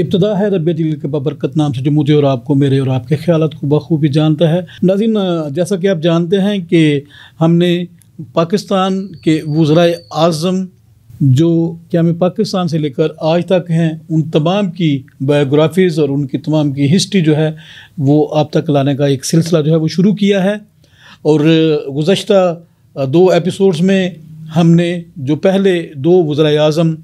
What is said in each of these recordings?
इब्तदा है रब्बे दिल के बबरकत नाम से जो मुझे और आपको, मेरे और आपके ख्यालात को बखूबी जानता है। नाज़रीन, जैसा कि आप जानते हैं कि हमने पाकिस्तान के वज़राए आज़म जो क़याम पाकिस्तान से लेकर आज तक हैं, उन तमाम की बायोग्राफीज़ और उनकी तमाम की हिस्ट्री जो है वो आप तक लाने का एक सिलसिला जो है वो शुरू किया है। और गुज़श्ता 2 एपिसोड्स में हमने जो पहले 2 वज़राए आज़म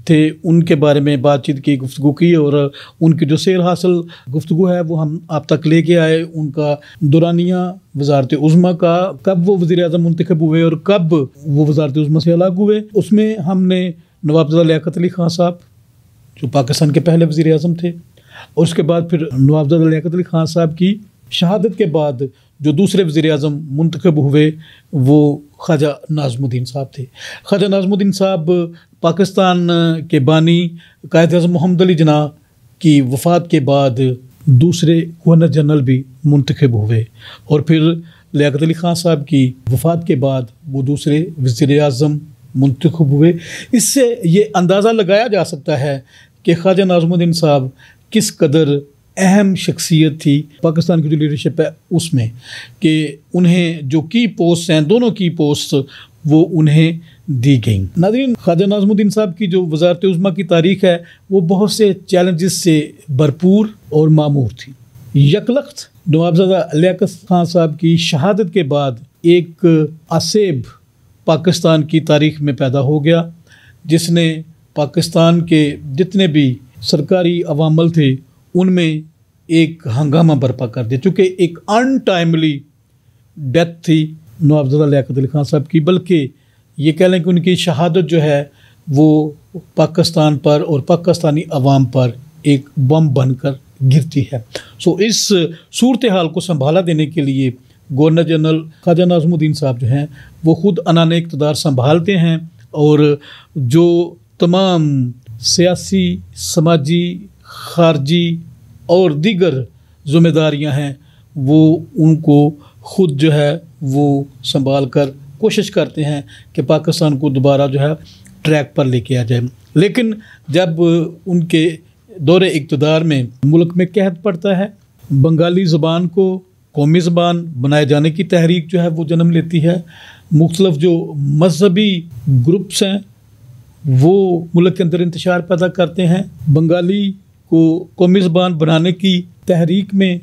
थे उनके बारे में बातचीत की, गुफ्तगू की, और उनकी जो सैर हासिल गुफ्तगू है वो हम आप तक लेके आए। उनका दौरानिया वज़ारत उज़्मा का, कब वो वज़ीर आज़म मुंतखब हुए और कब वो वज़ारत उज़्मा से अलग हुए, उसमें हमने नवाबज़ादा लियाकत अली ख़ान साहब जो पाकिस्तान के पहले वज़ीर आज़म थे, और उसके बाद फिर नवाबज़ादा लियाकत अली ख़ान साहब की शहादत के बाद जो दूसरे वज़ीर आज़म मुंतखब हुए वो ख्वाजा नाज़मुद्दीन साहब थे। ख्वाजा नाज़मुद्दीन साहब पाकिस्तान के बानी कायद-ए-आज़म मोहम्मद अली जिन्ना की वफ़ात के बाद दूसरे गवर्नर जनरल भी मुंतखब हुए, और फिर लियाकत अली ख़ान साहब की वफ़ात के बाद वो दूसरे वज़ीर आज़म मुंतखब हुए। इससे ये अंदाज़ा लगाया जा सकता है कि ख्वाजा नाज़मुद्दीन साहब किस कदर अहम शख्सियत थी पाकिस्तान की जो लीडरशिप है उसमें, कि उन्हें जो की पोस्ट हैं, दोनों की पोस्ट वो उन्हें दी गई। नाज़रीन, ख्वाजा नाज़मुद्दीन साहब की जो वज़ारत उज़्मा की तारीख़ है वो बहुत से चैलेंजेस से भरपूर और मामूर थी। यकलख्त नवाबज़ादा लियाकत ख़ान साहब की शहादत के बाद एक आसेब पाकिस्तान की तारीख़ में पैदा हो गया, जिसने पाकिस्तान के जितने भी सरकारी अवामल थे उनमें एक हंगामा बर्पा कर दिया। चूँकि एक अनटाइमली डेथ थी नवाबज़ादा लियाकत अली ख़ान साहब की, बल्कि ये कह लें कि उनकी शहादत जो है वो पाकिस्तान पर और पाकिस्तानी अवाम पर एक बम बनकर गिरती है। सो इस सूरत हाल को संभाला देने के लिए गवर्नर जनरल ख्वाजा नाज़मुद्दीन साहब जो हैं वो ख़ुद अनाने इक़्तिदार संभालते हैं, और जो तमाम सियासी, समाजी, खारजी और दीगर ज़िम्मेदारियां हैं वो उनको ख़ुद जो है वो संभाल कर कोशिश करते हैं कि पाकिस्तान को दोबारा जो है ट्रैक पर लेके आ जाए। लेकिन जब उनके दौरे इक़्तिदार में मुल्क में कहत पड़ता है, बंगाली ज़बान को कौमी ज़बान बनाए जाने की तहरीक जो है वो जन्म लेती है। मुख्तलिफ जो मजहबी ग्रुप्स हैं वो मुल्क के अंदर इंतशार पैदा करते हैं। बंगाली को कौमी ज़बान बनाने की तहरीक में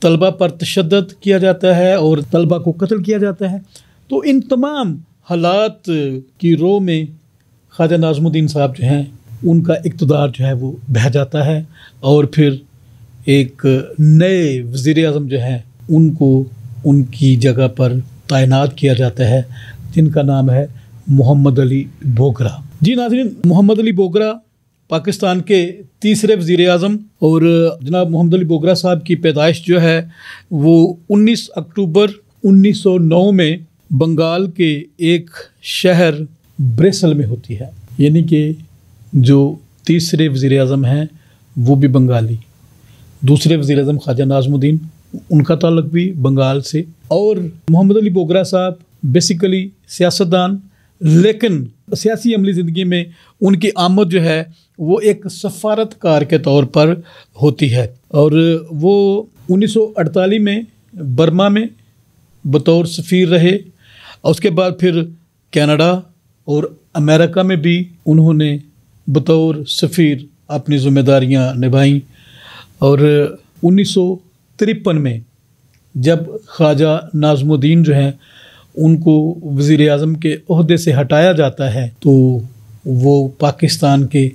तलबा पर तशद्दुद किया जाता है और तलबा को कत्ल किया जाता है। तो इन तमाम हालात की रो में ख्वाजा नाज़मुद्दीन साहब जो हैं उनका इक़्तिदार जो है वो बह जाता है, और फिर एक नए वज़ीर आज़म जो हैं उनको उनकी जगह पर तैनात किया जाता है, जिनका नाम है मोहम्मद अली बोगरा। जी नाज़रीन, मोहम्मद अली बोगरा पाकिस्तान के तीसरे वज़ीर आज़म, और जनाब मोहम्मद अली बोगरा साहब की पैदाइश जो है वो 19 अक्टूबर 1909 में बंगाल के एक शहर ब्रेसल में होती है। यानी कि जो तीसरे वज़ीर आज़म हैं वो भी बंगाली, दूसरे वज़ीर आज़म ख्वाजा नाज़मुद्दीन, उनका ताल्लुक भी बंगाल से। और मोहम्मद अली बोगरा साहब बेसिकली सियासतदान, लेकिन सियासी अमली ज़िंदगी में उनकी आमद जो है वो एक सफ़ारतकार के तौर पर होती है, और वो 1948 में बर्मा में बतौर सफ़ीर रहे, और उसके बाद फिर कनाडा और अमेरिका में भी उन्होंने बतौर सफ़ीर अपनी ज़िम्मेदारियां निभाईं। और 1953 में जब ख्वाजा नाज़मुद्दीन जो हैं उनको वज़ीर आज़म के ओहदे से हटाया जाता है तो वो पाकिस्तान के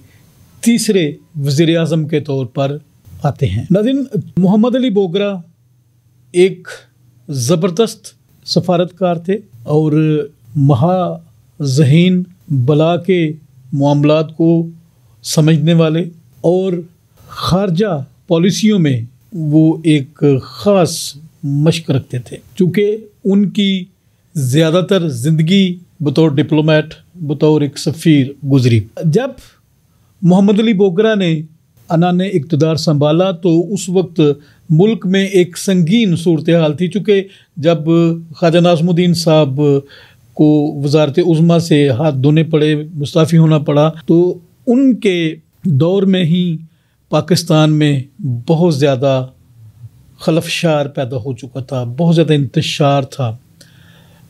तीसरे वज़ीर आज़म के तौर पर आते हैं। नाज़रीन, मोहम्मद अली बोगरा एक ज़बरदस्त सफ़ारतकार थे और महाज़हीन बला के मामलात को समझने वाले, और ख़ारजा पॉलिसियों में वो एक ख़ास मश्क रखते थे। चूँकि उनकी ज़्यादातर ज़िंदगी बतौर डिप्लोमेट, बतौर एक सफ़ीर गुजरी। जब मोहम्मद अली बोगरा ने अनाने इक़्तिदार संभाला तो उस वक्त मुल्क में एक संगीन सूरत हाल थी। चूँकि जब ख्वाजा नाज़मुद्दीन साहब को वज़ारत उज़्मा से हाथ धोने पड़े, मुस्ताफ़ी होना पड़ा, तो उनके दौर में ही पाकिस्तान में बहुत ज़्यादा खलफशार पैदा हो चुका था, बहुत ज़्यादा इंतशार था,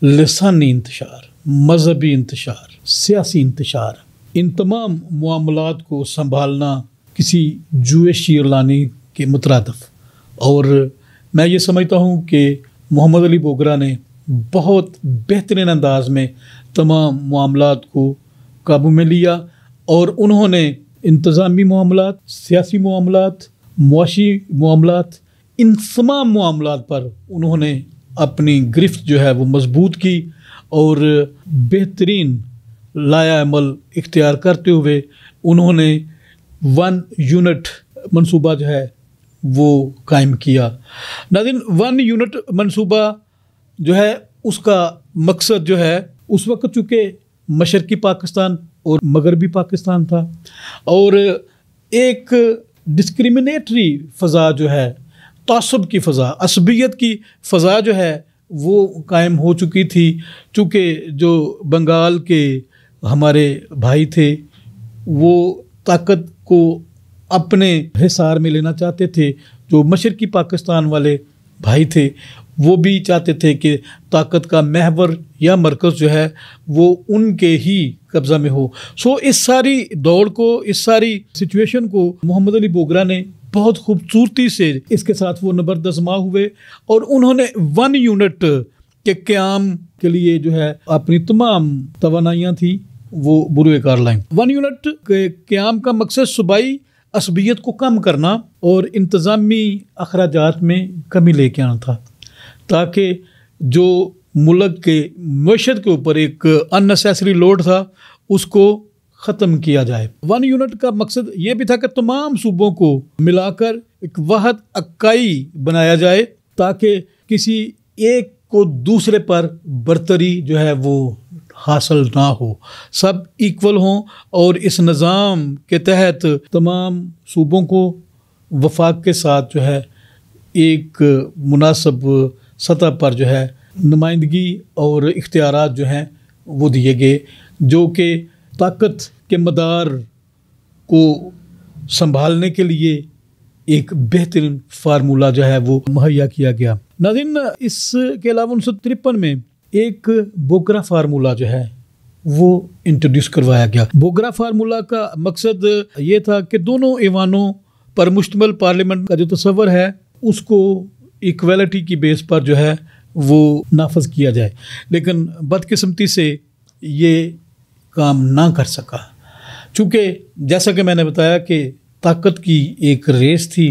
लसानी इंतशार, मजहबी इंतशार, सियासी इंतशार। इन तमाम मामलात को संभालना किसी जुए शीरलानी के मुतरादिफ। और मैं ये समझता हूँ कि मोहम्मद अली बोगरा ने बहुत बेहतरीन अंदाज में तमाम मामलात को काबू में लिया और उन्होंने इंतज़ामी मामलात, सियासी मामलात, मुआशी मामलात, इन तमाम मामलात पर उन्होंने अपनी गिरफ्त जो है वो मजबूत की और बेहतरीन लाया अमल इख्तियार करते हुए उन्होंने 1 यूनिट मंसूबा जो है वो कायम किया। नाज़रीन, 1 यूनिट मंसूबा जो है उसका मकसद जो है उस वक्त चूँकि मशरक़ी पाकिस्तान और मगरबी पाकिस्तान था और एक डिस्क्रिमिनेटरी फ़ज़ा जो है, तासुब की फ़ज़ा, असबियत की फ़ज़ा जो है वो कायम हो चुकी थी। चूँकि जो बंगाल के हमारे भाई थे वो ताकत को अपने हिसार में लेना चाहते थे, जो मशरक़ी पाकिस्तान वाले भाई थे वो भी चाहते थे कि ताकत का महवर या मरकज़ जो है वो उनके ही कब्ज़ा में हो। सो इस सारी दौड़ को, इस सारी सिचुएशन को मोहम्मद अली बोगरा ने बहुत खूबसूरती से इसके साथ वो नबर्दज़मा हुए और उन्होंने 1 यूनिट के क़याम के लिए जो है अपनी तमाम तवानाइयाँ थी वो बुरुए कार लाईं। 1 यूनिट के क़याम का मकसद सूबाई असबियत को कम करना और इंतज़ामी अखराजात में कमी लेके आना था, ताकि जो मुल्क के मईशत के ऊपर एक अननेसेसरी लोड था उसको ख़त्म किया जाए। 1 यूनिट का मकसद ये भी था कि तमाम सूबों को मिलाकर एक वाहद अक्काई बनाया जाए ताकि किसी एक को दूसरे पर बर्तरी जो है वो हासिल ना हो, सब इक्वल हों और इस निज़ाम के तहत तमाम सूबों को वफाक के साथ जो है एक मुनासिब सतह पर जो है नुमाइंदगी और इख्तियारात जो हैं वो दिए गए, जो कि ताकत के मदार को संभालने के लिए एक बेहतरीन फार्मूला जो है वो मुहैया किया गया। नाज़रीन, इसके अलावा 1953 में एक बोगरा फार्मूला जो है वो इंट्रोड्यूस करवाया गया। बोगरा फार्मूला का मकसद ये था कि दोनों ऐवानों पर मुश्तमिल पार्लियामेंट का जो तस्वर है उसको इक्वलिटी की बेस पर जो है वो नाफज किया जाए, लेकिन बदकिस्मती से ये काम ना कर सका। चूँकि जैसा कि मैंने बताया कि ताकत की एक रेस थी,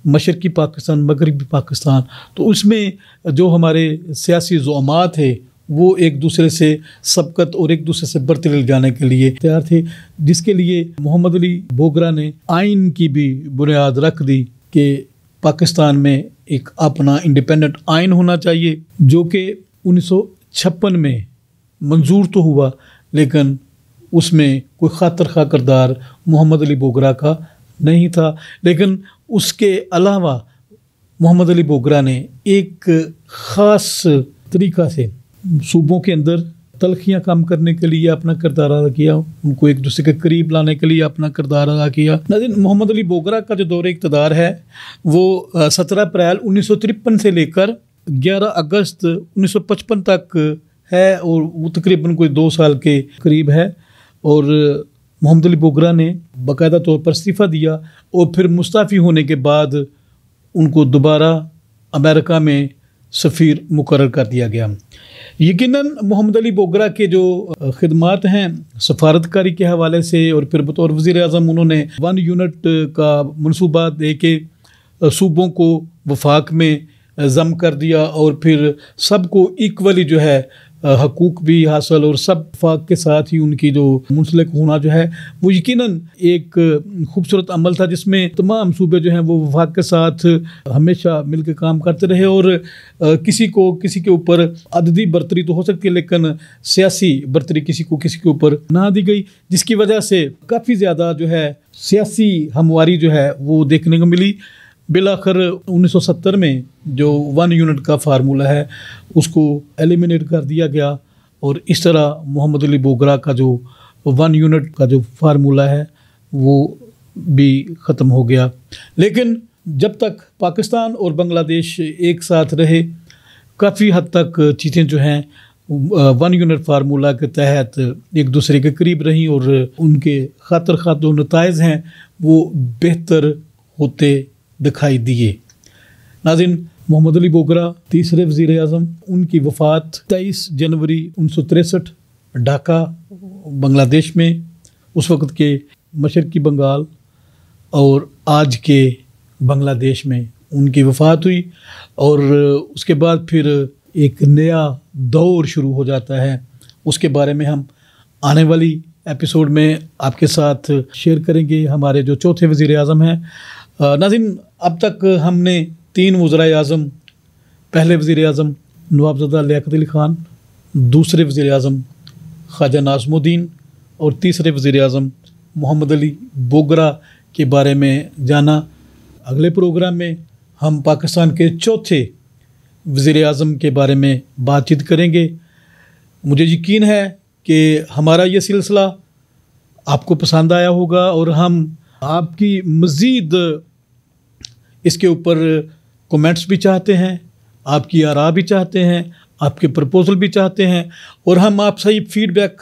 मशरक़ी पाकिस्तान, मगरबी पाकिस्तान, तो उसमें जो हमारे सियासी ज़ुअमा थे वो एक दूसरे से सबकत और एक दूसरे से बरतरी ले जाने के लिए तैयार थे, जिसके लिए मोहम्मद अली बोगरा ने आइन की भी बुनियाद रख दी कि पाकिस्तान में एक अपना इंडिपेंडेंट आइन होना चाहिए, जो कि 1956 में मंजूर तो हुआ लेकिन उसमें कोई खातर खा किरदार मोहम्मद अली बोगरा का नहीं था। लेकिन उसके अलावा मोहम्मद अली बोगरा ने एक ख़ास तरीक़ा से सूबों के अंदर तलखियाँ कम करने के लिए अपना किरदार अदा किया, उनको एक दूसरे के करीब लाने के लिए अपना किरदार अदा किया। नाज़रीन, मोहम्मद अली बोगरा का जो दौर इक़्तिदार है वो 17 अप्रैल 1953 से लेकर 11 अगस्त 1955 तक है और वो तकरीबन कोई 2 साल के करीब है। और मोहम्मद अली बोगरा ने बाकायदा तौर पर इस्तीफ़ा दिया और फिर मुस्ताफ़ी होने के बाद उनको दोबारा अमेरिका में सफ़ीर मुकर्रर कर दिया गया। यकीनन मोहम्मद अली बोगरा के जो खिदमात हैं सफारतकारी के हवाले से और फिर बतौर वज़ीर-ए-आज़म उन्होंने 1 यूनिट का मनसूबा दे के सूबों को वफाक में ज़म कर दिया और फिर सबको इक्वली जो है हकूक़ भी हासिल और सब वफाक के साथ ही उनकी जो मुंसलिक होना जो है वो यकीनन एक खूबसूरत अमल था, जिसमें तमाम सूबे जो हैं वो वफाक के साथ हमेशा मिल के काम करते रहे और किसी के ऊपर अददी बर्तरी तो हो सकती है लेकिन सियासी बर्तरी किसी के ऊपर ना दी गई, जिसकी वजह से काफ़ी ज़्यादा जो है सियासी हमवारी जो है वो देखने को मिली। बिलाखिर 1970 में जो 1 यूनिट का फार्मूला है उसको एलिमिनेट कर दिया गया और इस तरह मोहम्मद अली बोगरा का जो 1 यूनिट का जो फार्मूला है वो भी ख़त्म हो गया। लेकिन जब तक पाकिस्तान और बांग्लादेश एक साथ रहे, काफ़ी हद तक चीज़ें जो हैं वन यूनिट फार्मूला के तहत एक दूसरे के करीब रहीं और उनके खातर खा जो नताइज हैं वो बेहतर होते दिखाई दिए। नाज़रीन, मोहम्मद अली बोगरा तीसरे वज़ीर आज़म, उनकी वफ़ात 23 जनवरी 1963 ढाका बांग्लादेश में, उस वक़्त के मशरक़ी बंगाल और आज के बांग्लादेश में उनकी वफ़ात हुई। और उसके बाद फिर एक नया दौर शुरू हो जाता है। उसके बारे में हम आने वाली एपिसोड में आपके साथ शेयर करेंगे। हमारे जो चौथे वज़ीर आज़म हैं, नाज़रीन, अब तक हमने 3 वज़राए आज़म, पहले वज़ीर आज़म नवाबज़ादा लियाक़त अली ख़ान, दूसरे वज़ीर आज़म ख्वाजा नाज़मुद्दीन और तीसरे वज़ीर आज़म मोहम्मद अली बोगरा के बारे में जाना। अगले प्रोग्राम में हम पाकिस्तान के चौथे वज़ीर आज़म के बारे में बातचीत करेंगे। मुझे यकीन है कि हमारा ये सिलसिला आपको पसंद आया होगा और हम आपकी मज़ीद इसके ऊपर कमेंट्स भी चाहते हैं, आपकी आरा भी चाहते हैं, आपके प्रपोज़ल भी चाहते हैं और हम आपसे फीडबैक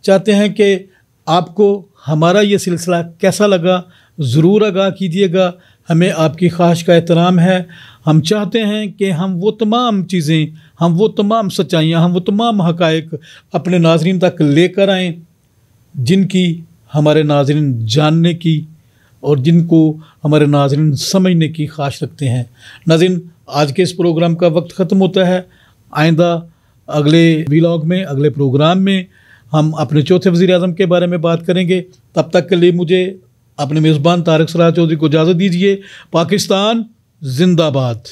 चाहते हैं कि आपको हमारा ये सिलसिला कैसा लगा। ज़रूर आगाह कीजिएगा। हमें आपकी ख्वाहिश का एहतराम है। हम चाहते हैं कि हम वो तमाम चीज़ें, हम वो तमाम सच्चाइयाँ, हम वो तमाम हक़ाइक़ अपने नाज़रीन तक लेकर आएँ जिनकी हमारे नाज़रीन जानने की और जिनको हमारे नाज़रीन समझने की ख्वाहिश रखते हैं। नाज़रीन, आज के इस प्रोग्राम का वक्त ख़त्म होता है। आइंदा अगले व्लॉग में, अगले प्रोग्राम में हम अपने चौथे वज़ीर आज़म के बारे में बात करेंगे। तब तक के लिए मुझे अपने मेज़बान तारिक सरार चौधरी को इजाज़त दीजिए। पाकिस्तान जिंदाबाद।